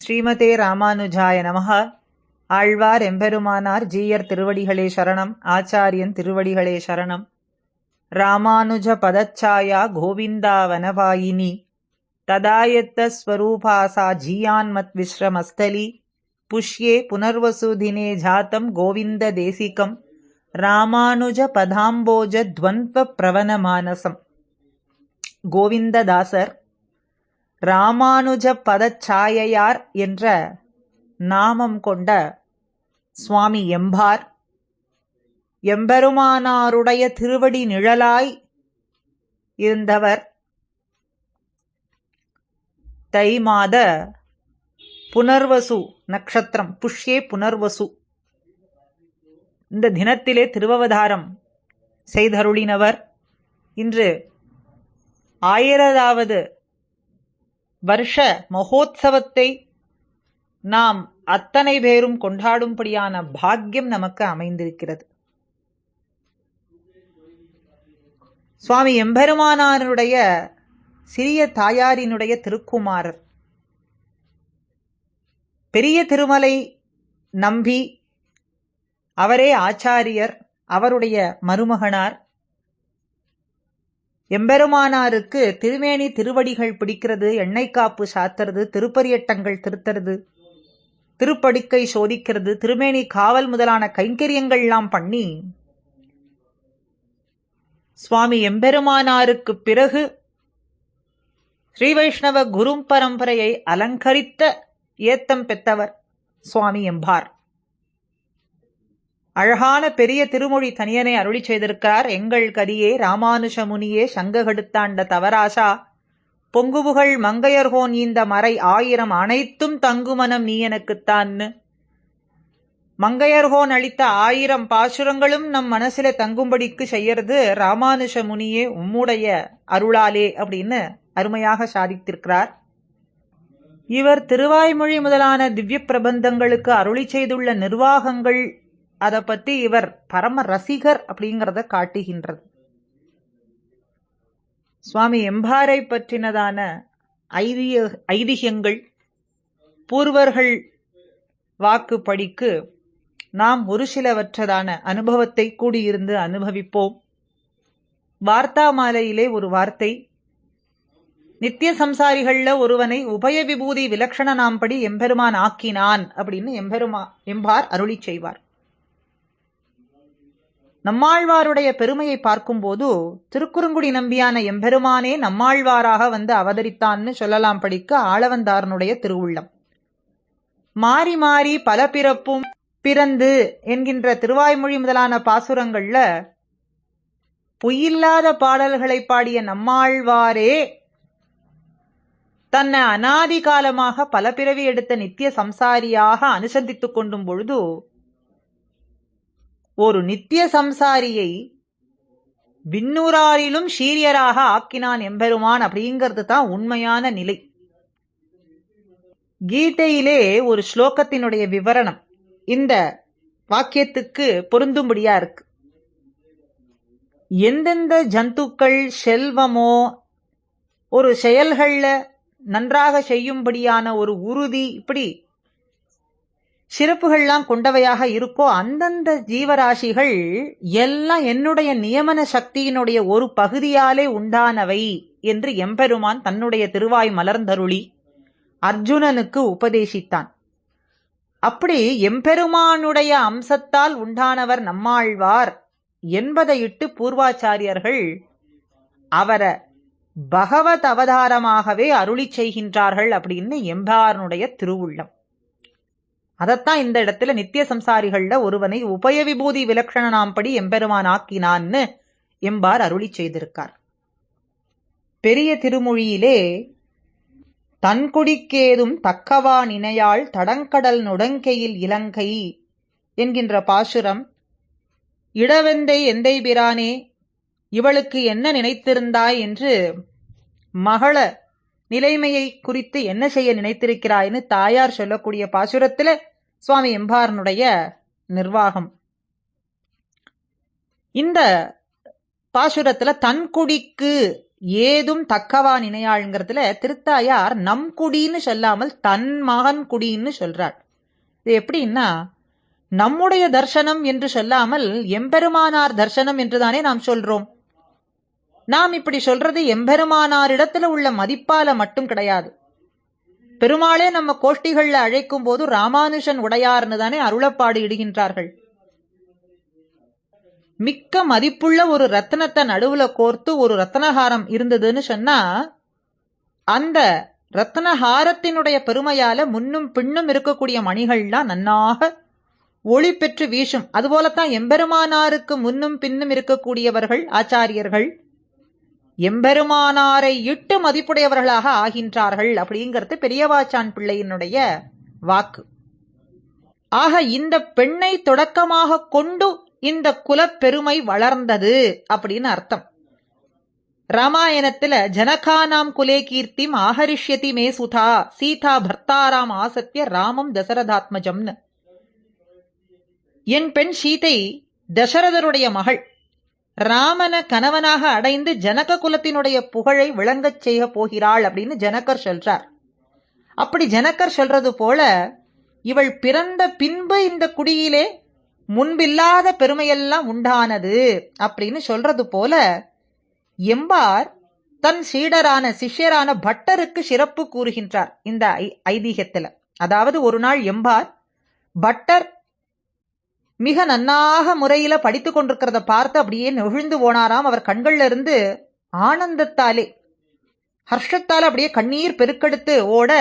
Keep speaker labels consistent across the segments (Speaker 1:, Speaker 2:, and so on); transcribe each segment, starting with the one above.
Speaker 1: ஸ்ரீமதே ராமானுஜாய நமஹ. ஆழ்வார் எம்பெருமானார் ஜீயர் திருவடிகளே சரணம். ஆச்சாரியன் திருவடிகளே சரணம். ராமானுஜ பதச்சாயா கோவிந்தா வனவாயினி ததாயத்த ஸ்வரூபாசா ஜீயான்மத் விஸ்ரமஸ்தலி புஷ்யே புனர்வசுதினே ஜாத்தம் கோவிந்த தேசிகம் ராமானுஜ பதாம்போஜ துவந்த்வ பிரவன மானசம். கோவிந்ததாசர் ராமானுஜ பதச்சாயையார் என்ற நாமம் கொண்ட சுவாமி எம்பார் எம்பெருமானாருடைய திருவடி நிழலாய் இருந்தவர். தை மாத புனர்வசு நட்சத்திரம், புஷ்யே புனர்வசு, இந்த தினத்திலே திருவவதாரம் செய்தருளினவர். இன்று 1000வது வருஷ மகோத்சவத்தை நாம் அத்தனை பேரும் கொண்டாடும்படியான பாக்கியம் நமக்கு அமைந்திருக்கிறது. சுவாமி எம்பெருமானாருடைய சிறிய தாயாரினுடைய திருக்குமாரர், பெரிய திருமலை நம்பி, அவரே ஆச்சாரியர், அவருடைய மருமகனார். எம்பெருமானாருக்கு திருமேனி திருவடிகள் பிடிக்கிறது, எண்ணெய் காப்பு சாத்துறது, திருப்பரியட்டங்கள் திருத்துறது, திருப்படிக்கை சோதிக்கிறது, திருமேனி காவல் முதலான கைங்கரியங்கள்லாம் பண்ணி சுவாமி எம்பெருமானாருக்கு பிறகு ஸ்ரீ வைஷ்ணவ குரு பரம்பரையை அலங்கரித்த ஏத்தம் பெற்றவர் சுவாமி எம்பார். அழகான பெரிய திருமொழி தனியனை அருளி செய்திருக்கிறார். எங்கள் கதியே ராமானுஷ முனியே சங்ககெடுத்தாண்ட தவராசா பொங்குபுகழ் மங்கையர்கோன் இந்த மறை 1000 அனைத்தும் தங்குமனம் நீ எனக்குத்தான்னு. மங்கையர்கோன் அளித்த 1000 பாசுரங்களும் நம் மனசில தங்கும்படிக்கு செய்யறது ராமானுஷ முனியே உம்முடைய அருளாலே அப்படின்னு அருமையாக சாதித்திருக்கிறார். இவர் திருவாய்மொழி முதலான திவ்ய பிரபந்தங்களுக்கு அருளி செய்துள்ள நிர்வாகங்கள், அதை பத்தி இவர் பரம ரசிகர் அப்படிங்கிறத காட்டுகின்றது. சுவாமி எம்பாரை பற்றினதான ஐதிஹ்யங்கள், பூர்வர்கள் வாக்குப்படிக்கு நாம் ஒரு சிலவற்றதான அனுபவத்தை கூடியிருந்து அனுபவிப்போம். வார்த்தா மாலையிலே ஒரு வார்த்தை, நித்திய சம்சாரிகள்ல ஒருவனை உபய விபூதி விலக்ஷண நாம்படி எம்பெருமான் ஆக்கினான் அப்படின்னு எம்பார் அருளி செய்வார். நம்மாழ்வாருடைய பெருமையை பார்க்கும்போது திருக்குறுங்குடி நம்பியான எம்பெருமானே நம்மாழ்வாராக வந்து அவதரித்தான்னு சொல்லலாம் படிக்க ஆளவந்தாரனுடைய திருவுள்ளம். மாறி மாறி பல பிறப்பும் பிறந்து என்கின்ற திருவாய்மொழி முதலான பாசுரங்கள்ல பொய்யில்லாத பாடல்களை பாடிய நம்மாழ்வாரே தன்னை அனாதி காலமாக பல பிறவி எடுத்த நித்திய சம்சாரியாக அனுசந்தித்துக் கொண்டும் பொழுது ஒரு நித்திய சம்சாரியை விண்ணூராரிலும் ஷீரியராக ஆக்கினான் எம்பெருமான் அப்படிங்கிறது தான் உண்மையான நிலை. கீதையிலே ஒரு ஸ்லோகத்தினுடைய விவரணம் இந்த வாக்கியத்துக்கு பொருந்தும்படியா இருக்கு. எந்தெந்த ஜந்துக்கள் செல்வமோ ஒரு செயல்கள்ல நன்றாக செய்யும்படியான ஒரு உறுதி, இப்படி சிறப்புகள்லாம் கொண்டவையாக இருக்கோ அந்தந்த ஜீவராசிகள் எல்லாம் என்னுடைய நியமன சக்தியினுடைய ஒரு பகுதியாலே உண்டானவை என்று எம்பெருமான் தன்னுடைய திருவாய் மலர்ந்தருளி அர்ஜுனனுக்கு உபதேசித்தான். அப்படி எம்பெருமானுடைய அம்சத்தால் உண்டானவர் நம்மாழ்வார் என்பதையிட்டு பூர்வாச்சாரியர்கள் அவரை பகவத் அவதாரமாகவே அருளி செய்கின்றார்கள் அப்படின்னு எம்பாரனுடைய திருவுள்ளம். அதத்தான் இந்த இடத்துல நித்திய சம்சாரிகள்ல ஒருவனை உபய விபூதி விலக்ஷண நாம்படி எம்பெருமான் ஆக்கினான்னு எம்பார் அருளி செய்திருக்கார். பெரிய திருமொழியிலே தன்குடிக்கேதும் தக்கவா நினையாள் தடங்கடல் நுடங்கையில் இலங்கை என்கின்ற பாசுரம், இடவெந்தை எந்தை பிரானே இவளுக்கு என்ன நினைத்திருந்தாய் என்று மகள நிலைமையை குறித்து என்ன செய்ய நினைத்திருக்கிறாய்னு தாயார் சொல்லக்கூடிய பாசுரத்துல சுவாமி எம்பாரனுடைய நிர்வாகம். இந்த பாசுரத்துல தன்குடிக்கு ஏதும் தக்கவா நினையாள்ங்கிறதுல திருத்தாயார் நம் குடின்னு சொல்லாமல் தன் மகன் குடின்னு சொல்றாள். இது எப்படின்னா, நம்முடைய தர்சனம் என்று சொல்லாமல் எம்பெருமானார் தர்சனம் என்றுதானே நாம் சொல்றோம். நாம் இப்படி சொல்றது எம்பெருமானாரிடத்துல உள்ள மதிப்பால மட்டும் கிடையாது. பெருமாளே நம்ம கோஷ்டிகள்ல அழைக்கும் போது ராமானுஷன் உடையார்னு தானே அருளப்பாடு இடுகின்றார்கள். மிக்க மதிப்புள்ள ஒரு ரத்னத்தை நடுவுல கோர்த்து ஒரு ரத்னஹாரம் இருந்ததுன்னு சொன்னா, அந்த ரத்னஹாரத்தினுடைய பெருமையால முன்னும் பின்னும் இருக்கக்கூடிய மணிகள்லாம் நன்னாக ஒளி பெற்று வீசும். அதுபோலத்தான் எம்பெருமானாருக்கு முன்னும் பின்னும் இருக்கக்கூடியவர்கள் ஆச்சாரியர்கள் எம்பெருமானாரை இட்டு மதிப்புடையவர்களாக ஆகின்றார்கள் அப்படிங்கிறது பெரியவாச்சான் பிள்ளையினுடைய வாக்கு. ஆக இந்த பெண்ணை தொடக்கமாக கொண்டு இந்த குலப்பெருமை வளர்ந்தது அப்படின்னு அர்த்தம். ராமாயணத்துல ஜனகானாம் குலே கீர்த்திம் ஆஹரிஷ்யதி மே சுதா சீதா பர்த்தாராம் ஆசத்திய ராமம் தசரதாத்மஜம்னு. என் பெண் சீதை தசரதருடைய மகள், ராமன கணவனாக அடைந்து ஜனக குலத்தினுடைய புகழை விளங்கச் செய்ய போகிறாள் அப்படின்னு ஜனகர் சொல்றார். அப்படி ஜனகர் சொல்றது போல இவள் பிறந்த பின்பு இந்த குடியிலே முன்பில்லாத பெருமையெல்லாம் உண்டானது அப்படின்னு சொல்றது போல எம்பார் தன் சீடரான சிஷ்யரான பட்டருக்கு சிறப்பு கூறுகின்றார் இந்த ஐதீகத்துல. அதாவது ஒரு நாள் எம்பார் பட்டர் மிக நன்னாக முறையில படித்து கொண்டிருக்கிறத பார்த்து அப்படியே நெகிழ்ந்து போனாராம். அவர் கண்கள்ல இருந்து ஆனந்தத்தாலே ஹர்ஷத்தால அப்படியே கண்ணீர் பெருக்கெடுத்து ஓட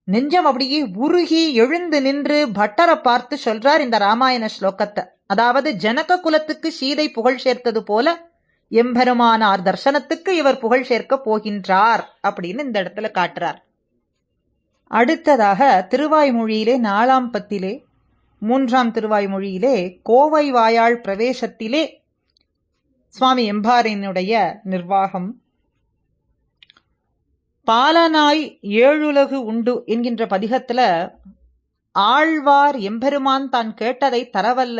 Speaker 1: நெஞ்சம் அப்படியே உருகி எழுந்து நின்று பட்டரை பார்த்து சொல்றார் இந்த ராமாயண ஸ்லோகத்தை. அதாவது ஜனக குலத்துக்கு சீதை புகழ் சேர்த்தது போல எம்பெருமானார் தர்சனத்துக்கு இவர் புகழ் சேர்க்க போகின்றார் அப்படின்னு இந்த இடத்துல காட்டுறார். அடுத்ததாக திருவாய்மொழியிலே 4ஆம் பத்திலே 3ஆம் திருவாய்மொழியிலே கோவை வாயாள் பிரவேசத்திலே சுவாமி எம்பாரினுடைய நிர்வாகம். பாலனாய் ஏழுலகு உண்டு என்கின்ற பதிகத்துல ஆழ்வார் எம்பெருமான் தான் கேட்டதை தரவல்ல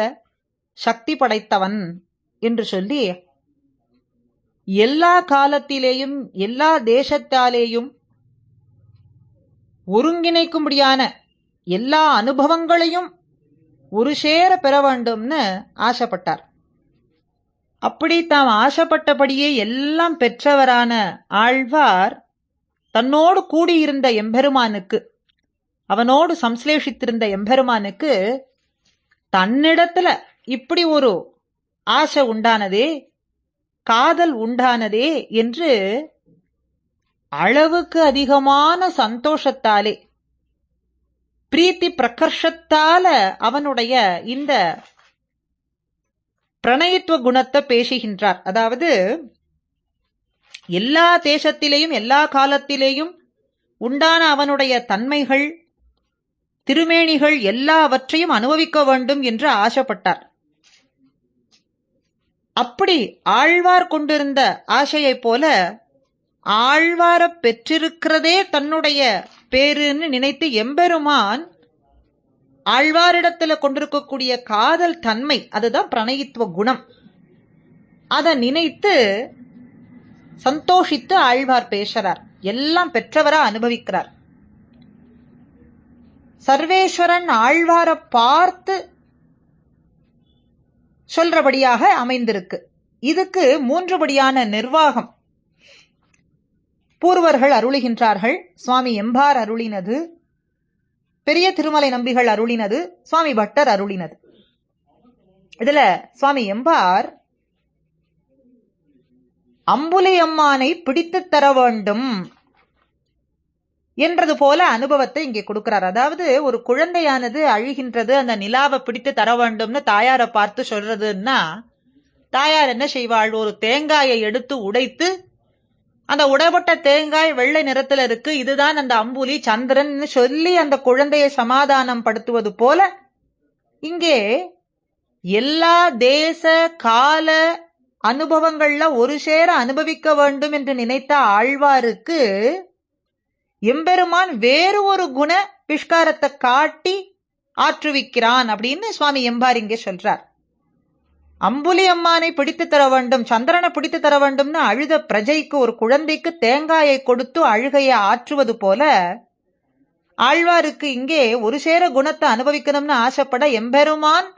Speaker 1: சக்தி படைத்தவன் என்று சொல்லி எல்லா காலத்திலேயும் எல்லா தேசத்தாலேயும் ஒருங்கிணைக்கும்படியான எல்லா அனுபவங்களையும் ஒரு சேர பெற வேண்டும்னு ஆசைப்பட்டார். அப்படி தாம் ஆசைப்பட்டபடியே எல்லாம் பெற்றவரான ஆழ்வார் தன்னோடு கூடியிருந்த எம்பெருமானுக்கு, அவனோடு சம்ஸ்லேஷித்திருந்த எம்பெருமானுக்கு தன்னிடத்துல இப்படி ஒரு ஆசை உண்டானதே, காதல் உண்டானதே என்று அளவுக்கு அதிகமான சந்தோஷத்தாலே பிரீத்தி பிரகர்ஷத்தால அவனுடைய இந்த பிரணயத்துவ குணத்தை பேசுகின்றார். அதாவது எல்லா தேசத்திலேயும் எல்லா காலத்திலேயும் உண்டான அவனுடைய தன்மைகள் திருமேனிகள் எல்லாவற்றையும் அனுபவிக்க வேண்டும் என்று ஆசைப்பட்டார். அப்படி ஆழ்வார் கொண்டிருந்த ஆசையைப் போல ஆழ்வார பெற்றிருக்கிறதே தன்னுடைய பேருன்னு நினைத்து எம்பெருமான் ஆழ்வாரிடத்துல கொண்டிருக்கக்கூடிய காதல் தன்மை, அதுதான் பிரணயித்துவ குணம், அதை நினைத்து சந்தோஷித்து ஆழ்வார் பேசுறார். எல்லாம் பெற்றவரா அனுபவிக்கிறார். சர்வேஸ்வரன் ஆழ்வார பார்த்து சொல்றபடியாக அமைந்திருக்கு. இதுக்கு 3 படியான நிர்வாகம் பூர்வர்கள் அருளுகின்றார்கள். சுவாமி எம்பார் அருளினது, பெரிய திருமலை நம்பிகள் அருளினது, சுவாமி பட்டர் அருளினது. இதுல சுவாமி எம்பார் அம்புலி அம்மானை பிடித்து தர வேண்டும் என்றது போல அனுபவத்தை இங்கே கொடுக்கிறார். அதாவது ஒரு குழந்தையானது அழுகின்றது, அந்த நிலாவை பிடித்து தர வேண்டும்னு தாயாரை பார்த்து சொல்றதுன்னா தாயார் என்ன செய்வாள்? ஒரு தேங்காயை எடுத்து உடைத்து, அந்த உடைப்பட்ட தேங்காய் வெள்ளை நிறத்துல இருக்கு, இதுதான் அந்த அம்புலி சந்திரன் சொல்லி அந்த குழந்தையை சமாதானம் படுத்துவது போல இங்கே எல்லா தேச கால அனுபவங்கள்ல ஒரு சேர அனுபவிக்க வேண்டும் என்று நினைத்த ஆழ்வாருக்கு எம்பெருமான் வேறு ஒரு குண விஷ்காரத்தை காட்டி ஆற்றுவிக்கிறான் அப்படின்னு சுவாமி எம்பார் இங்கே சொல்றார். அம்புலி அம்மானை பிடித்து தர வேண்டும், சந்திரனை பிடித்து தர வேண்டும்னு அழுத பிரஜைக்கு, ஒரு குழந்தைக்கு தேங்காயை கொடுத்து அழுகையை ஆற்றுவது போல ஆழ்வாருக்கு இங்கே ஒரு சேர குணத்தை அனுபவிக்கணும்னு ஆசைப்பட எம்பெருமான்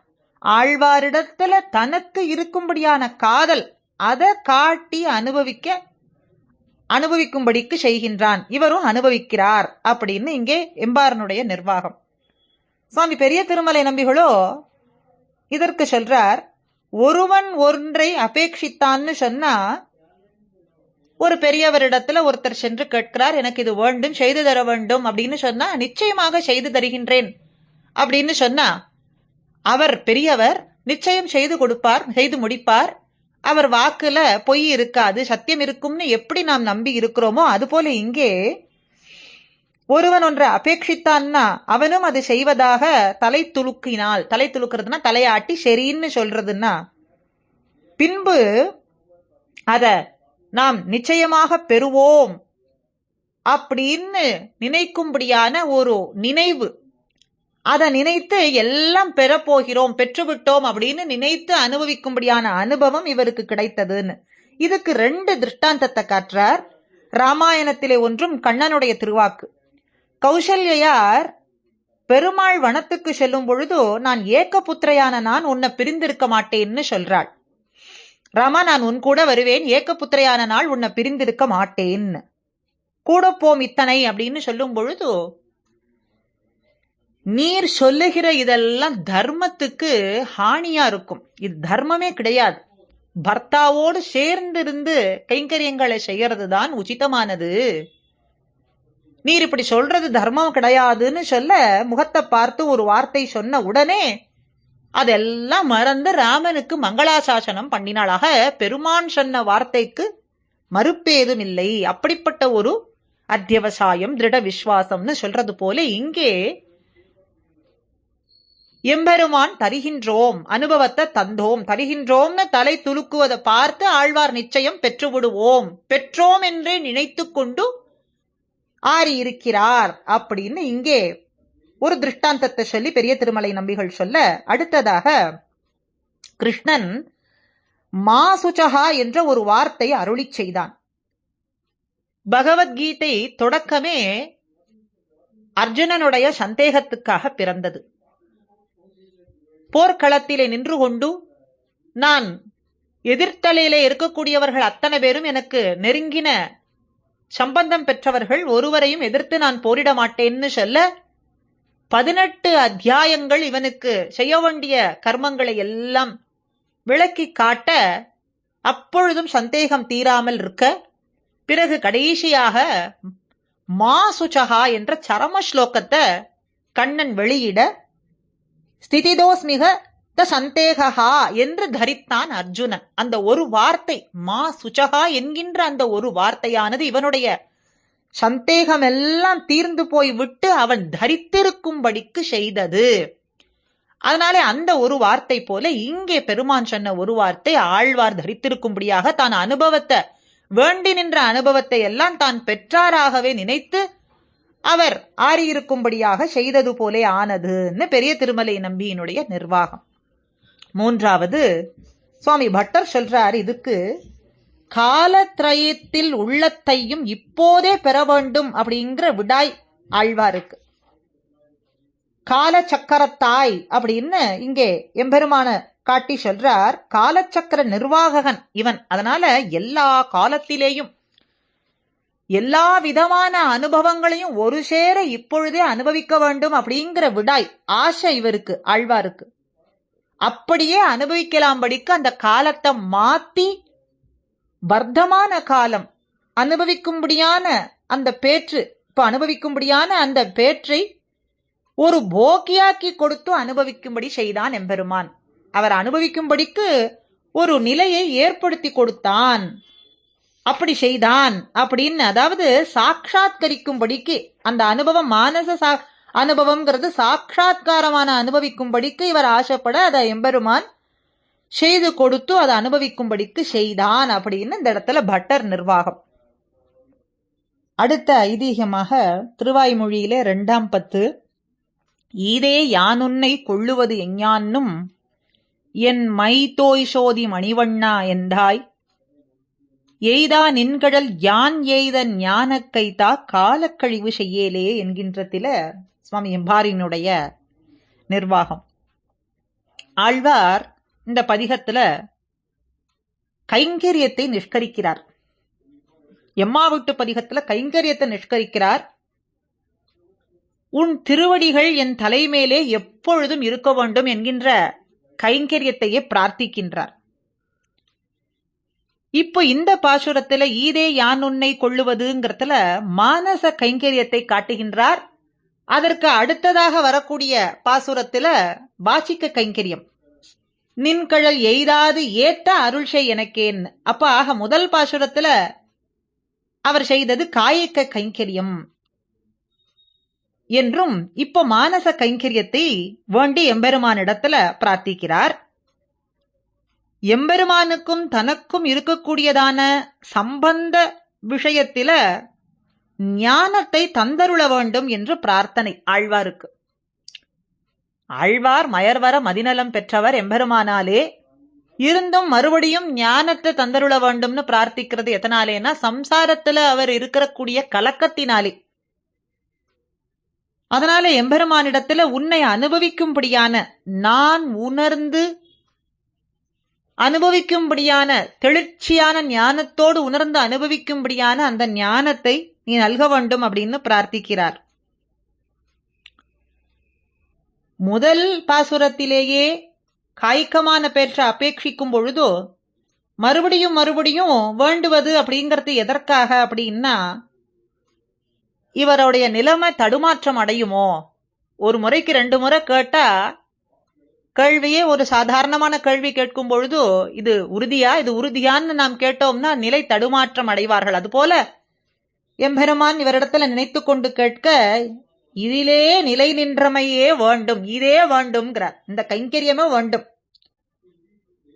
Speaker 1: ஆழ்வாரிடத்துல தனக்கு இருக்கும்படியான காதல் அதை காட்டி அனுபவிக்கும்படிக்கு செய்கின்றான், இவரும் அனுபவிக்கிறார் அப்படின்னு இங்கே எம்பாரனுடைய நிர்வாகம். சுவாமி பெரிய திருமலை நம்பிகளோ இதற்கு சொல்றார், ஒருவன் ஒன்றை அபேட்சித்தான்னு சொன்னா, ஒரு பெரியவரிடத்துல ஒருத்தர் சென்று கேட்கிறார், எனக்கு இது வேண்டும், செய்து தர வேண்டும் அப்படின்னு சொன்னா, நிச்சயமாக செய்து தருகின்றேன் அப்படின்னு சொன்னா, அவர் பெரியவர், நிச்சயம் செய்து கொடுப்பார், செய்து முடிப்பார். அவர் வாக்குல பொய் இருக்காது, சத்தியம் இருக்கும்னு எப்படி நாம் நம்பி இருக்கிறோமோ அதுபோல இங்கே ஒருவன் ஒன்றை அபேட்சித்தான்னா அவனும் அது செய்வதாக தலை துலுக்கினால், தலை துலுக்கிறதுனா தலையாட்டி சரின்னு சொல்றதுன்னா, பின்பு அத நாம் நிச்சயமாக பெறுவோம் அப்படின்னு நினைக்கும்படியான ஒரு நினைவு, அதை நினைத்து எல்லாம் பெறப்போகிறோம், பெற்றுவிட்டோம் அப்படின்னு நினைத்து அனுபவிக்கும்படியான அனுபவம் இவருக்கு கிடைத்ததுன்னு. இதுக்கு 2 திருஷ்டாந்தத்தை காட்டுறார். ராமாயணத்திலே ஒன்றும் கண்ணனுடைய திருவாக்கு. கௌசல்யார் பெருமாள் வனத்துக்கு செல்லும் பொழுது, நான் ஏக்கபுத்திரையான நான் உன்னை பிரிந்திருக்க மாட்டேன்னு சொல்றாள். ராமா, நான் உன் கூட வருவேன், ஏக்கபுத்திரையான நாள் உன்னை பிரிந்திருக்க மாட்டேன்னு, கூட போம் இத்தனை அப்படின்னு சொல்லும் பொழுது, நீர் சொல்லுகிற இதெல்லாம் தர்மத்துக்கு ஹானியா இருக்கும், இது தர்மமே கிடையாது, பர்த்தாவோடு சேர்ந்திருந்து கைங்கரியங்களை செய்யறதுதான் உச்சிதமானது, நீர் இப்படி சொல்றது தர்மம் கிடையாதுன்னு சொல்ல, முகத்தை பார்த்து ஒரு வார்த்தை சொன்ன உடனே அதெல்லாம் மறந்து ராமனுக்கு மங்களாசாசனம் பண்ணினாளாக. பெருமான் சொன்ன வார்த்தைக்கு மறுப்பேதும் இல்லை. அப்படிப்பட்ட ஒரு அத்தியவசாயம், திருட விஸ்வாசம்னு சொல்றது போல இங்கே எம்பெருமான் தருகின்றோம், அனுபவத்தை தந்தோம், தருகின்றோம்னு தலை துலுக்குவதை பார்த்து ஆழ்வார் நிச்சயம் பெற்றுவிடுவோம், பெற்றோம் என்றே நினைத்து கொண்டு ஆறி இருக்கிறார் அப்படின்னு இங்கே ஒரு திருஷ்டாந்தத்தை சொல்லி பெரிய திருமலை நம்பிகள் சொல்ல, அடுத்ததாக கிருஷ்ணன் மாசுச்சகா என்ற ஒரு வார்த்தை அருளி செய்தான். பகவத்கீதை தொடக்கமே அர்ஜுனனுடைய சந்தேகத்துக்காக பிறந்தது. போர்க்களத்திலே நின்று கொண்டு, நான் எதிர்த்தலையிலே இருக்கக்கூடியவர்கள் அத்தனை பேரும் எனக்கு நெருங்கின சம்பந்தம் பெற்றவர்கள், ஒருவரையும் எதிர்த்து நான் போரிட மாட்டேன்னு சொல்ல 18 அத்தியாயங்கள் இவனுக்கு செய்ய வேண்டிய கர்மங்களை எல்லாம் விளக்கி காட்ட, அப்பொழுதும் சந்தேகம் தீராமல் இருக்க, பிறகு கடைசியாக மாசுச்சகா என்ற சரம ஸ்லோகத்தை கண்ணன் வெளியிட, ஸ்திதிதோஸ்மிக த சந்தேகா என்று தரித்தான் அர்ஜுனன். அந்த ஒரு வார்த்தை மா சுச்சகா என்கின்ற அந்த ஒரு வார்த்தையானது இவனுடைய சந்தேகம் எல்லாம் தீர்ந்து போய் விட்டு அவன் தரித்திருக்கும்படிக்கு செய்தது. அதனாலே அந்த ஒரு வார்த்தை போல இங்கே பெருமான் சொன்ன ஒரு வார்த்தை ஆழ்வார் தரித்திருக்கும்படியாக, தான் அனுபவத்தை வேண்டி நின்ற அனுபவத்தை எல்லாம் தான் பெற்றாராகவே நினைத்து அவர் ஆறியிருக்கும்படியாக செய்தது போலே ஆனதுன்னு பெரிய திருமலை நம்பியினுடைய நிர்வாகம். மூன்றாவது சுவாமி பட்டர் சொல்றார், இதுக்கு காலத்ரயத்தில் உள்ளத்தையும் இப்போதே பெற வேண்டும் அப்படிங்கிற விடாய் ஆழ்வாருக்கு. காலச்சக்கரத்தாய் அப்படின்னு இங்கே எம்பெருமான காட்டி சொல்றார். காலச்சக்கர நிர்வாககன் இவன். அதனால எல்லா காலத்திலேயும் எல்லா விதமான அனுபவங்களையும் ஒரு சேர இப்பொழுதே அனுபவிக்க வேண்டும் அப்படிங்கிற விடாய் ஆசை இவருக்கு, ஆழ்வாருக்கு. அப்படியே அனுபவிக்கலாம்படிக்கு அந்த காலத்தை மாத்தி வர்த்தமான காலம் அனுபவிக்கும்படியான அந்த பேற்று, இப்ப அனுபவிக்கும்படியான அந்த பேற்றை ஒரு போக்கியாக்கி கொடுத்து அனுபவிக்கும்படி செய்தான் எம்பெருமான். அவர் அனுபவிக்கும்படிக்கு ஒரு நிலையை ஏற்படுத்தி கொடுத்தான், அப்படி செய்தான் அப்படின்னு. அதாவது சாட்சாத்கரிக்கும்படிக்கு அந்த அனுபவம், மானச அனுபவம்ங்கிறது சாட்சாத்காரமான அனுபவிக்கும்படிக்கு இவர் ஆசைப்பட அதை எம்பெருமான் செய்து கொடுத்து அதை அனுபவிக்கும்படிக்கு செய்தான் அப்படின்னு இந்த இடத்துல பட்டர் நிர்வாகம். அடுத்த ஐதீகமாக திருவாய்மொழியிலே 2ஆம் பத்து, ஈதே யானுன்னை கொள்ளுவது எஞ்ஞான்னும் என் மைதோய் சோதி மணிவண்ணா என்றாய் எய்தா நின்கடல் யான் எய்த ஞானக் கைதா காலக்கழிவு செய்யலே என்கின்றதில சுவாமி எம்பாரினுடைய நிர்வாகம். ஆழ்வார் இந்த பதிகத்துல கைங்கரியத்தை நிஷ்கரிக்கிறார். எம்மாவிட்டு பதிகத்துல கைங்கரியத்தை நிஷ்கரிக்கிறார். உன் திருவடிகள் என் தலைமேலே எப்பொழுதும் இருக்க வேண்டும் என்கின்ற கைங்கரியத்தையே பிரார்த்திக்கின்றார். இப்போ இந்த பாசுரத்துல ஈதே யான் உன்னை கொள்ளுவதுங்கிறதுல மானச கைங்கரியத்தை காட்டுகின்றார். அதற்கு அடுத்ததாக வரக்கூடிய பாசுரத்துல வாசிக்க கைங்கரியம், நின்கழல் எய்தாது ஏத்த அருள் செய் எனக்கேன். அப்ப ஆக முதல் பாசுரத்துல அவர் செய்தது காயக்க கைங்கரியம் என்றும், இப்போ மானச கைங்கரியத்தை வேண்டி எம்பெருமானிடத்துல பிரார்த்திக்கிறார். எம்பெருமானுக்கும் தனக்கும் இருக்கக்கூடியதான சம்பந்த விஷயத்தில ஞானத்தை தந்தருள வேண்டும் என்று பிரார்த்தனை ஆழ்வாருக்கு. ஆழ்வார் மயர்வர மதிநலம் பெற்றவர் எம்பெருமானாலே, இருந்தும் மறுபடியும் ஞானத்தை தந்தருள வேண்டும்னு பிரார்த்திக்கிறது எதனாலேனா சம்சாரத்துல அவர் இருக்கக்கூடிய கலக்கத்தினாலே. அதனால எம்பெருமானிடத்துல உன்னை அனுபவிக்கும்படியான, நான் உணர்ந்து அனுபவிக்கும்படியான தெளிர்ச்சியான ஞானத்தோடு உணர்ந்து அனுபவிக்கும்படியான அந்த ஞானத்தை நீ நல்க வேண்டும் அப்படின்னு பிரார்த்திக்கிறார். முதல் பாசுரத்திலேயே காய்கமான பேற்ற அபேட்சிக்கும் பொழுதோ மறுபடியும் மறுபடியும் வேண்டுவது அப்படிங்கிறது எதற்காக அப்படின்னா, இவருடைய நிலைமை தடுமாற்றம் அடையுமோ. ஒரு முறைக்கு 2 முறை கேட்டா கேள்வியே ஒரு சாதாரணமான கேள்வி கேட்கும் பொழுது இது உறுதியா இது உறுதியான்னு நாம் கேட்டோம்னா நிலை தடுமாற்றம் அடைவார்கள். அதுபோல எம்பெருமான் இவரிடத்துல நினைத்து கொண்டு கேட்க, இதிலே நிலை நின்றமையே வேண்டும், இதே வேண்டும்ங்கிறார். இந்த கைங்கரியமே வேண்டும்.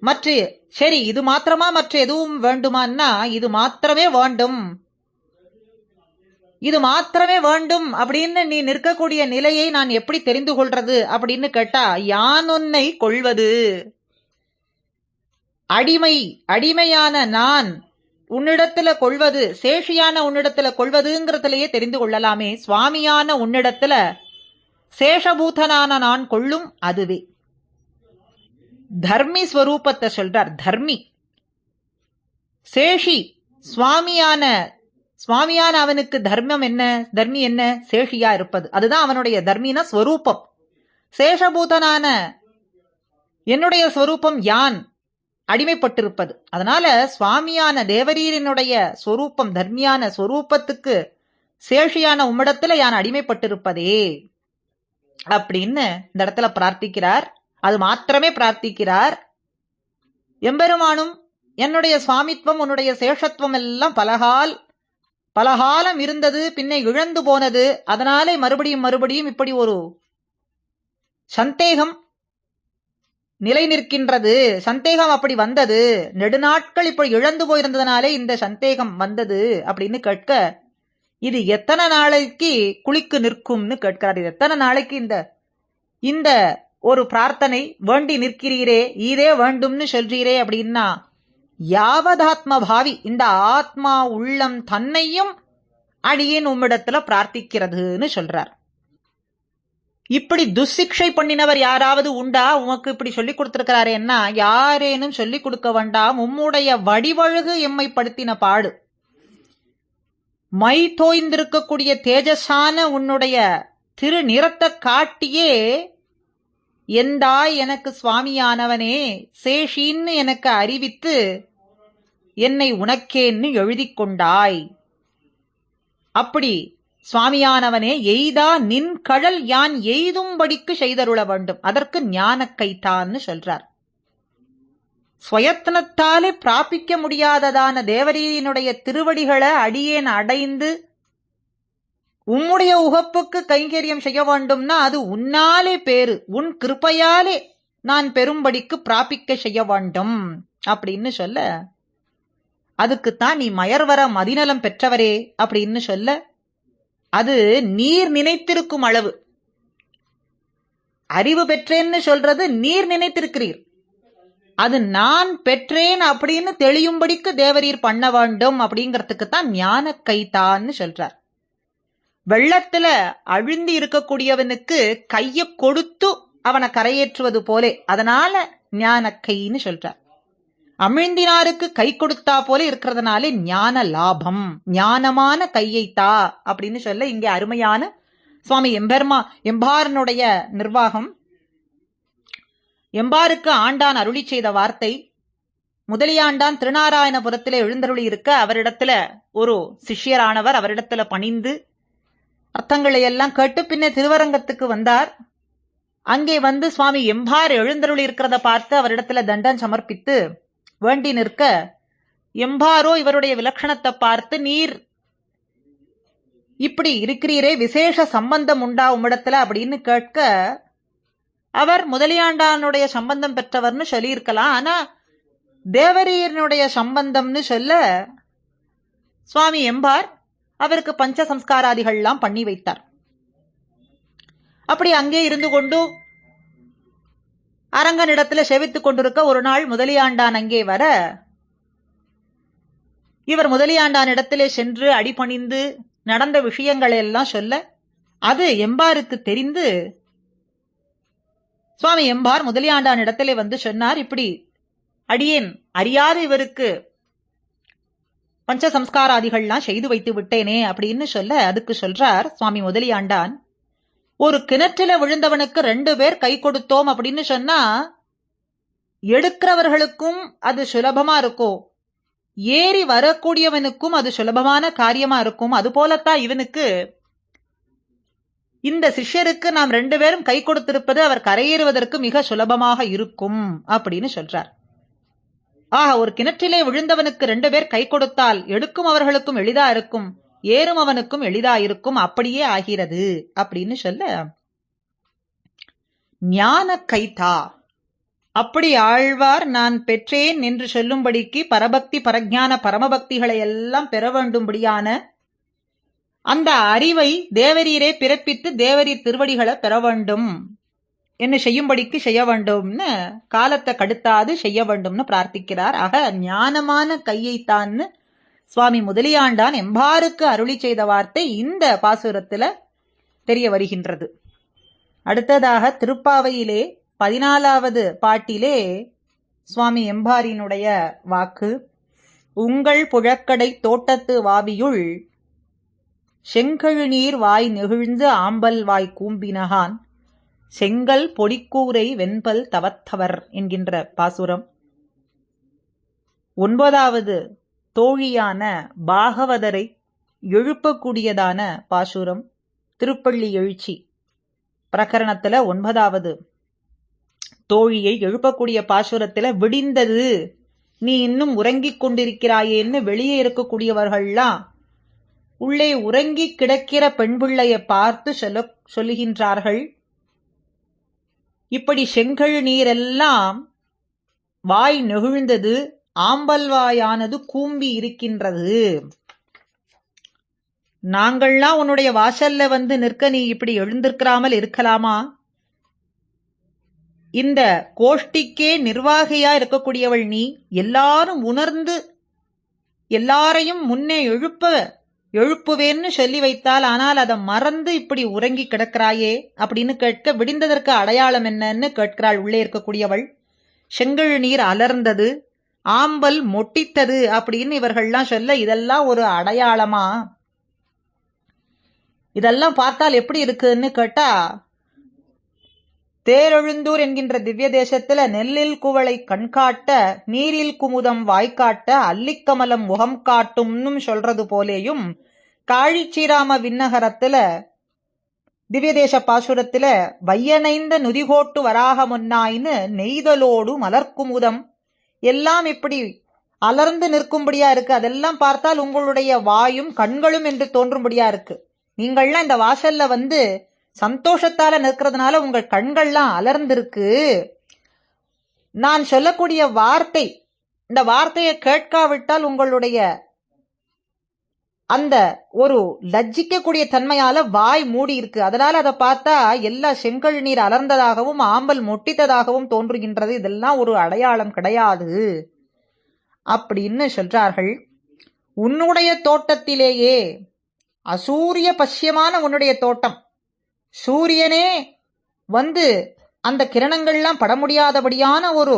Speaker 1: மற்ற சரி இது மாத்திரமா, மற்ற எதுவும் வேண்டுமான்னா இது மாத்திரமே வேண்டும், இது மாத்திரமே வேண்டும் அப்படின்னு நீ நிற்கக்கூடிய நிலையை நான் எப்படி தெரிந்து கொள்றது அப்படின்னு கேட்டா, யான் உன்னை கொள்வது, அடிமையான நான் உன்னிடத்துல கொள்வது, சேஷியான உன்னிடத்துல கொள்வதுங்கிறதுலயே தெரிந்து கொள்ளலாமே. சுவாமியான உன்னிடத்துல சேஷபூதனான நான் கொள்ளும் அதுவே. தர்மி ஸ்வரூபத்தை சொல்றார். தர்மி சேஷி சுவாமியான அவனுக்கு தர்மம் என்ன, தர்மி என்ன, சேஷியா இருப்பது. அதுதான் அவனுடைய தர்மின ஸ்வரூபம். சேஷபூதனான என்னுடைய ஸ்வரூபம் யான் அடிமைப்பட்டிருப்பது. அதனால சுவாமியான தேவரீரனுடைய ஸ்வரூபம், தர்மியான ஸ்வரூபத்துக்கு சேஷியான உம்மிடத்துல யான் அடிமைப்பட்டிருப்பதே அப்படின்னு இந்த இடத்துல பிரார்த்திக்கிறார். அது மாத்திரமே பிரார்த்திக்கிறார். எம்பெருமானும் என்னுடைய சுவாமித்வம் உன்னுடைய சேஷத்துவம் எல்லாம் பலகாலம் இருந்தது, பின்ன இழந்து போனது. அதனாலே மறுபடியும் இப்படி ஒரு சந்தேகம் நிலை நிற்கின்றது. சந்தேகம் அப்படி வந்தது, நெடுநாட்கள் இப்படி இழந்து போயிருந்ததுனாலே இந்த சந்தேகம் வந்தது அப்படின்னு கேட்க, இது எத்தனை நாளைக்கு குளிக்கு நிற்கும்னு கேட்கிறார். இது எத்தனை நாளைக்கு இந்த ஒரு பிரார்த்தனை வேண்டி நிற்கிறீரே, இதே வேண்டும்னு சொல்றீரே அப்படின்னா, யாவதாத்ம பாவி, இந்த ஆத்மா உள்ளம் தன்னையும் அடியேன் உம்மிடத்துல பிரார்த்திக்கிறதுன்னு சொல்றார். இப்படி துசிக்ஷை பண்ணினவர் யாராவது உண்டா? உமக்கு இப்படி சொல்லிக் கொடுத்திருக்கிறாரேன்னா யாரேனும் சொல்லிக் கொடுக்க வேண்டாம். உம்முடைய வடிவழகு எம்மை படுத்தின பாடு, மை தோய்ந்திருக்கக்கூடிய தேஜஸான உன்னுடைய திரு நிறத்தை காட்டியே, எந்தாய் எனக்கு சுவாமியானவனே சேஷின்னு எனக்கு அறிவித்து என்னை உனக்கேன்னு எழுதி கொண்டாய். அப்படி சுவாமியானவனே எய்தா நின் கழல் யான் எய்தும்படிக்கு செய்தருள வேண்டும். அதற்கு ஞானக் கைத்தான்னு சொல்றார். ஸ்வயத்னத்தாலே பிராபிக்க முடியாததான தேவரீனுடைய திருவடிகளை அடியேன் அடைந்து உம்முடைய உகப்புக்கு கைங்கரியம் செய்ய வேண்டும்னா அது உன்னாலே பேரு, உன் கிருப்பையாலே நான் பெரும்படிக்கு பிராபிக்க செய்ய வேண்டும் அப்படின்னு சொல்ல, அதுக்குத்தான் நீ மயர்வர மதிநலம் பெற்றவரே அப்படின்னு சொல்ல, அது நீர் நினைத்திருக்கும் அளவு. அறிவு பெற்றேன்னு சொல்றது நீர் நினைத்திருக்கிறீர். அது நான் பெற்றேன் அப்படின்னு தெளியும்படிக்கு தேவரீர் பண்ண வேண்டும் அப்படிங்கிறதுக்கு தான் ஞான கைத்தான்னு சொல்றார். வெள்ளத்துல அழுந்தி இருக்கக்கூடியவனுக்கு கைய கொடுத்து அவனை கரையேற்றுவது போலே, அதனால ஞான கைன்னு சொல்றார். அமிழ்ந்தினாருக்கு கை கொடுத்தா போல இருக்கிறதுனாலே ஞான லாபம், ஞானமான கையைத்தா அப்படின்னு சொல்ல இங்கே அருமையான சுவாமி எம்பாரனுடைய நிர்வாகம். எம்பாருக்கு ஆண்டான் அருளி செய்த வார்த்தை, முதலியாண்டான் திருநாராயணபுரத்திலே எழுந்தருளி இருக்க அவரிடத்துல ஒரு சிஷ்யரானவர் அவரிடத்துல பணிந்து அர்த்தங்களை எல்லாம் கேட்டு பின்ன திருவரங்கத்துக்கு வந்தார். அங்கே வந்து சுவாமி எம்பார் எழுந்தருளி இருக்கிறத பார்த்து அவரிடத்துல தண்டம் சமர்ப்பித்து வேண்டி நிற்க, எம்பாரோ இவருடைய விலட்சணத்தை பார்த்து, நீர் இப்படி இருக்கிறீரே, விசேஷ சம்பந்தம் உண்டா உம்மிடத்துல அப்படின்னு கேட்க, அவர் முதலியாண்டானுடைய சம்பந்தம் பெற்றவர்னு சொல்லியிருக்கலாம், ஆனா தேவரீரனுடைய சம்பந்தம்னு சொல்ல சுவாமி எம்பார் அவருக்கு பஞ்ச சம்ஸ்காராதிகள்லாம் பண்ணி வைத்தார். அப்படி அங்கே இருந்து கொண்டு அரங்கனிடத்துல செவித்துக் கொண்டிருக்க ஒரு நாள் முதலியாண்டான் அங்கே வர, இவர் முதலியாண்டான் இடத்திலே சென்று அடிபணிந்து நடந்த விஷயங்களை எல்லாம் சொல்ல, அது எம்பாருக்கு தெரிந்து சுவாமி எம்பார் முதலியாண்டான் இடத்திலே வந்து சொன்னார், இப்படி அடியேன் அறியாது இவருக்கு பஞ்ச சம்ஸ்காராதிகள்லாம் செய்து வைத்து விட்டேனே அப்படின்னு சொல்ல, அதுக்கு சொல்றார் சுவாமி முதலியாண்டான், ஒரு கிணற்றில விழுந்தவனுக்கு 2 பேர் கை கொடுத்தோம் அப்படின்னு சொன்னா எடுக்கிறவர்களுக்கும் அது சுலபமா இருக்கும், ஏறி வரக்கூடியவனுக்கும் அது சுலபமான காரியமா இருக்கும். அது போலத்தான் இவனுக்கு, இந்த சிஷ்யருக்கு நாம் 2 பேரும் கை கொடுத்திருப்பது அவர் கரையேறுவதற்கு மிக சுலபமாக இருக்கும் அப்படின்னு சொல்றார். ஆக ஒரு கிணற்றிலே விழுந்தவனுக்கு 2 பேர் கை கொடுத்தால் எடுக்கும் அவர்களுக்கும் எளிதா இருக்கும், ஏறும் அவனுக்கும் எளிதா இருக்கும், அப்படியே ஆகிறது அப்படின்னு சொல்ல, ஞான கைதா அப்படி ஆழ்வார் நான் பெற்றேன் என்று சொல்லும்படிக்கு பரபக்தி பரஜான பரமபக்திகளை எல்லாம் பெற வேண்டும்படியான அந்த அறிவை தேவரீரே பிறப்பித்து தேவரீர் திருவடிகளை பெற வேண்டும் என்ன செய்யும்படிக்கு செய்ய வேண்டும்னு, காலத்தை கடுத்தாது செய்ய வேண்டும்னு பிரார்த்திக்கிறார். ஆக ஞானமான கையைத்தான்னு சுவாமி முதலியாண்டான் எம்பாருக்கு அருளி செய்த வார்த்தை இந்த பாசுரத்துல தெரிய வருகின்றது. அடுத்ததாக திருப்பாவையிலே 14வது பாட்டிலே சுவாமி எம்பாரினுடைய வாக்கு, உங்கள் புழக்கடை தோட்டத்து வாவியுள் செங்கழுநீர் வாய் நெகிழ்ந்து ஆம்பல் வாய் கூம்பினகான் செங்கல் பொடிக்கூரை வெண்பல் தவத்தவர் என்கின்ற பாசுரம். 9வது தோழியான பாகவதரை எழுப்பக்கூடியதான பாசுரம். திருப்பள்ளி எழுச்சி பிரகரணத்துல 9வது தோழியை எழுப்பக்கூடிய பாசுரத்துல, விடிந்தது நீ இன்னும் உறங்கிக் கொண்டிருக்கிறாயேன்னு வெளியே இருக்கக்கூடியவர்கள்லாம் உள்ளே உறங்கி கிடக்கிற பெண் பிள்ளையை பார்த்து சொல்லுகின்றார்கள், இப்படி செங்கழு நீரெல்லாம் வாய் நெகிழ்ந்தது, ஆம்பல் வாயானது கூம்பி இருக்கின்றது, நாங்கள்லாம் உன்னுடைய வாசல்ல வந்து நிற்க நீ இப்படி எழுந்திருக்கிறாமல் இருக்கலாமா? இந்த கோஷ்டிக்கே நிர்வாகியா இருக்கக்கூடியவள் நீ, எல்லாரும் உணர்ந்து எல்லாரையும் முன்னே எழுப்புவேன்னு சொல்லி வைத்தால், ஆனால் அதை மறந்து இப்படி உறங்கி கிடக்கிறாயே அப்படின்னு கேட்க, விடிந்ததற்கு அடையாளம் என்னன்னு கேட்கிறாள் உள்ளே இருக்கக்கூடியவள். செங்கழு நீர் அலர்ந்தது, ஆம்பல் மொட்டித்தது அப்படின்னு இவர்கள்லாம் சொல்ல, இதெல்லாம் ஒரு அடையாளமா? இதெல்லாம் பார்த்தால் எப்படி இருக்குன்னு கேட்டா, தேரெழுந்தூர் என்கின்ற திவ்ய தேசத்துல நெல்லில் குவளை கண்காட்ட நீரில் குமுதம் வாய்க்காட்ட அல்லிக்கமலம் முகம் காட்டும்னு சொல்றது போலேயும், காழிச்சீராம விண்ணகரத்துல திவ்ய தேச பாசுரத்துல வையனைந்த நுதிகோட்டு வராக முன்னாயின்னு நெய்தலோடு மலர்க்குமுதம் எல்லாம் இப்படி அலர்ந்து நிற்கும்படியா இருக்கு. அதெல்லாம் பார்த்தால் உங்களுடைய வாயும் கண்களும் என்று தோன்றும்படியா இருக்கு. நீங்கள்லாம் இந்த வாசல்ல வந்து சந்தோஷத்தால நிற்கிறதுனால உங்கள் கண்கள்லாம் அலர்ந்திருக்கு. நான் சொல்லக்கூடிய வார்த்தை, இந்த வார்த்தையை கேட்காவிட்டால் உங்களுடைய அந்த ஒரு லஜ்ஜிக்கக்கூடிய தன்மையால வாய் மூடி இருக்கு. அதனால அதை பார்த்தா எல்லா செங்கல் நீர் அலர்ந்ததாகவும் ஆம்பல் மொட்டித்ததாகவும் தோன்றுகின்றது. இதெல்லாம் ஒரு அடையாளம் கிடையாது அப்படின்னு சொல்றார்கள். உன்னுடைய தோட்டத்திலேயே அசூரிய பஷ்யமான உன்னுடைய தோட்டம், சூரியனே வந்து அந்த கிரணங்கள்லாம் பட முடியாதபடியான ஒரு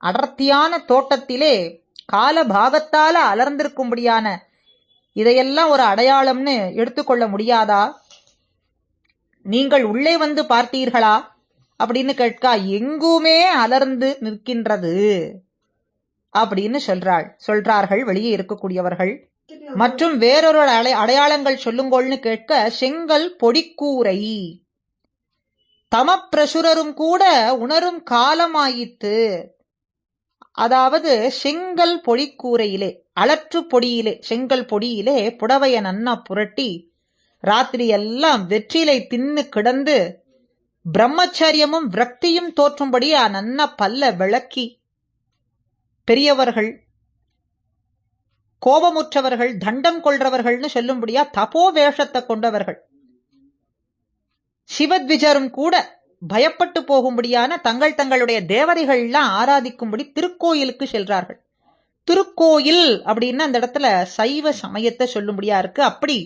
Speaker 1: அடர்த்தியான தோட்டத்திலே கால பாகத்தால அலர்ந்திருக்கும்படியான இதையெல்லாம் ஒரு அடையாளம்னு எடுத்துக்கொள்ள முடியாதா? நீங்கள் உள்ளே வந்து பார்த்தீர்களா அப்படின்னு கேட்கா, எங்குமே அலர்ந்து நிற்கின்றது அப்படின்னு சொல்றார்கள் வெளியே இருக்கக்கூடியவர்கள். மற்றும் வேறொரு அடையாளங்கள் சொல்லுங்கோள்னு கேட்க, செங்கல் பொடிக்கூரை தமப்பிரசுரரும் கூட உணரும் காலமாயித்து. அதாவது செங்கல் பொடிக்கூரையிலே, அலற்று பொடியிலே, செங்கல் பொடியிலே புடவைய நன்னா புரட்டி ராத்திரி எல்லாம் வெற்றிலை தின்னு கிடந்து பிரம்மச்சரியமும் விரக்தியும் தோற்றும்படி நன்ன பல்ல விளக்கி பெரியவர்கள், கோபமுற்றவர்கள், தண்டம் கொள்றவர்கள்னு சொல்லும்படியா தபோ வேஷத்தை கொண்டவர்கள், சிவத்விஜரும் கூட பயப்பட்டு போகும்படியான தங்களுடைய தேவதைகள்லாம் ஆராதிக்கும்படி திருக்கோயிலுக்கு செல்றார்கள். திருக்கோயில் அப்படின்னு அந்த இடத்துல சைவ சமயத்தை சொல்லும்படியா இருக்கு. அப்படி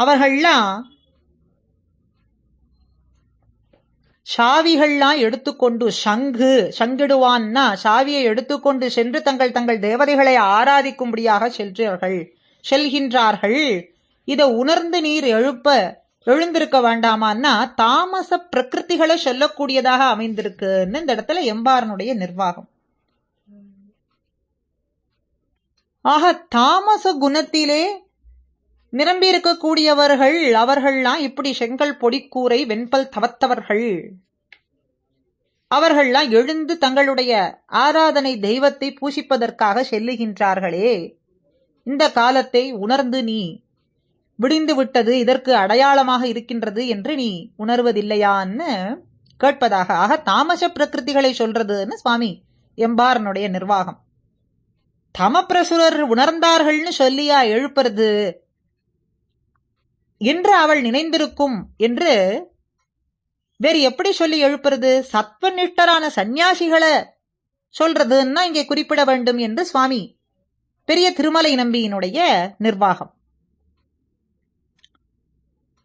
Speaker 1: அவர்கள்லாம் சாவிகள்லாம் எடுத்துக்கொண்டு, சங்கிடுவான்னா சாவியை எடுத்துக்கொண்டு சென்று தங்கள் தேவதைகளை ஆராதிக்கும்படியாக செல்கின்றார்கள். இதை உணர்ந்து நீர் எழுந்திருக்க வேண்டாமான்னா தாமச பிரகிருதிகளை சொல்லக்கூடியதாக அமைந்திருக்குன்னு இந்த இடத்துல எம்பாரனுடைய நிர்வாகம். ஆக தாமச குணத்திலே நிரம்பி இருக்கக்கூடியவர்கள் அவர்கள்லாம் இப்படி செங்கல் பொடிக்கூரை வெண்பல் தவத்தவர்கள். அவர்கள்லாம் எழுந்து தங்களுடைய ஆராதனை தெய்வத்தை பூசிப்பதற்காக செல்லுகின்றார்களே, இந்த காலத்தை உணர்ந்து நீ விடிந்து விட்டது, இதற்கு அடையாளமாக இருக்கின்றது என்று நீ உணர்வதில்லையான்னு கேட்பதாக. ஆக தாமச பிரகிருதிகளை சொல்றதுன்னு சுவாமி எம்பாரனுடைய நிர்வாகம். தமப்பிரசுரர் உணர்ந்தார்கள்னு சொல்லியா எழுப்புறது என்று அவள் நினைந்திருக்கும் என்று வேறு எப்படி சொல்லி எழுப்புறது? சத்வநிஷ்டரான சந்நியாசிகளை சொல்றதுன்னா இங்கே குறிப்பிட வேண்டும் என்று சுவாமி பெரிய திருமலை நம்பியினுடைய நிர்வாகம்.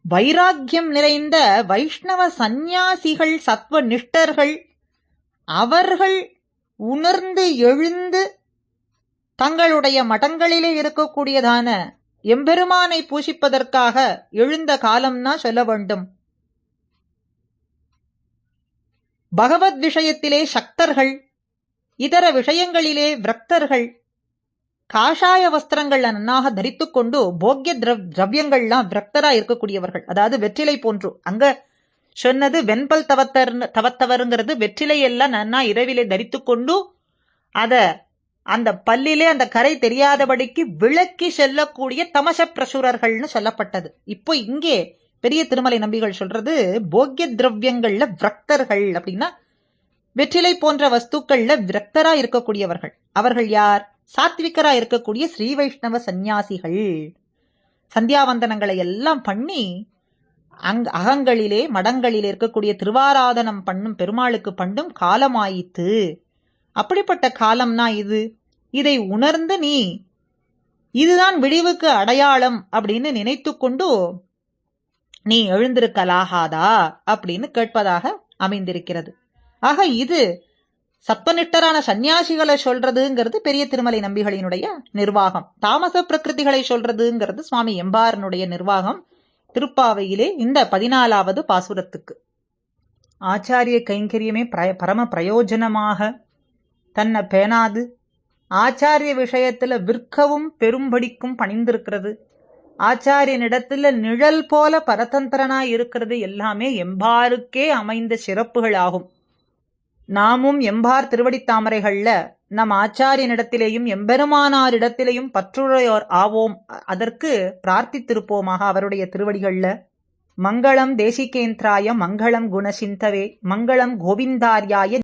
Speaker 1: வைராக்கியம் நிறைந்த வைஷ்ணவ சந்நியாசிகள், சத்வ நிஷ்டர்கள், அவர்கள் உணர்ந்து எழுந்து தங்களுடைய மடங்களிலே இருக்கக்கூடியதான எம்பெருமானை பூசிப்பதற்காக எழுந்த காலம்னா சொல்ல வேண்டும். பகவத் விஷயத்திலே சக்தர்கள், இதர விஷயங்களிலே விரக்தர்கள், காஷாய வஸ்திரங்கள் நன்னாக தரித்துக் கொண்டு போக்கிய திரவியங்கள்லாம் விரக்தரா இருக்கக்கூடியவர்கள். அதாவது வெற்றிலை போன்று, அங்க சொன்னது வெண்பல் தவத்தவருங்கிறது வெற்றிலை எல்லாம் நன்னா இரவிலே தரித்துக் கொண்டு அந்த பல்லிலே அந்த கரை தெரியாதபடிக்கு விளக்கி செல்லக்கூடிய தமச பிரசுரர்கள்னு சொல்லப்பட்டது. இப்போ இங்கே பெரிய திருமலை நம்பிகள் சொல்றது போக்கிய திரவியங்கள்ல விரக்தர்கள் அப்படின்னா வெற்றிலை போன்ற வஸ்துக்கள்ல விரக்தரா இருக்கக்கூடியவர்கள். அவர்கள் யார்? சாத்விகரா இருக்கக்கூடிய ஸ்ரீ வைஷ்ணவ சந்நியாசிகள். சந்தியாவந்தனங்களை எல்லாம் பண்ணி அகங்களிலே மடங்களிலே இருக்கக்கூடிய திருவாராதனம் பண்ணும் பெருமாளுக்கு பண்ணும் காலமாயித்து. அப்படிப்பட்ட காலம்னா இதை உணர்ந்து நீ இதுதான் விடிவுக்கு அடையாளம் அப்படின்னு நினைத்து கொண்டு நீ எழுந்திருக்கலாகாதா அப்படின்னு கேட்பதாக அமைந்திருக்கிறது. ஆக இது சத்வநிஷ்டரான சந்நியாசிகளை சொல்றதுங்கிறது பெரிய திருமலை நம்பிகளினுடைய நிர்வாகம். தாமச பிரகிருதிகளை சொல்றதுங்கிறது சுவாமி எம்பாரனுடைய நிர்வாகம். திருப்பாவையிலே இந்த 14வது பாசுரத்துக்கு ஆச்சாரிய கைங்கரியமே பரம பிரயோஜனமாக தன்னை பேணாது ஆச்சாரிய விஷயத்துல விற்கவும் பெரும்படிக்கும் பணிந்திருக்கிறது. ஆச்சாரியனிடத்துல நிழல் போல பரதந்திரனாய் இருக்கிறது எல்லாமே எம்பாருக்கே அமைந்த சிறப்புகள் ஆகும். நாமும் எம்பார் திருவடித்தாமரைகள்ல நம் ஆச்சாரியனிடத்திலேயும் எம்பெருமானாரிடத்திலேயும் பற்றுரையோர் ஆவோம். அதற்கு பிரார்த்தித்திருப்போமாக அவருடைய திருவடிகள்ல. மங்களம் தேசிகேந்திராய மங்களம் குணசிந்தவே மங்களம் கோவிந்தார்யாய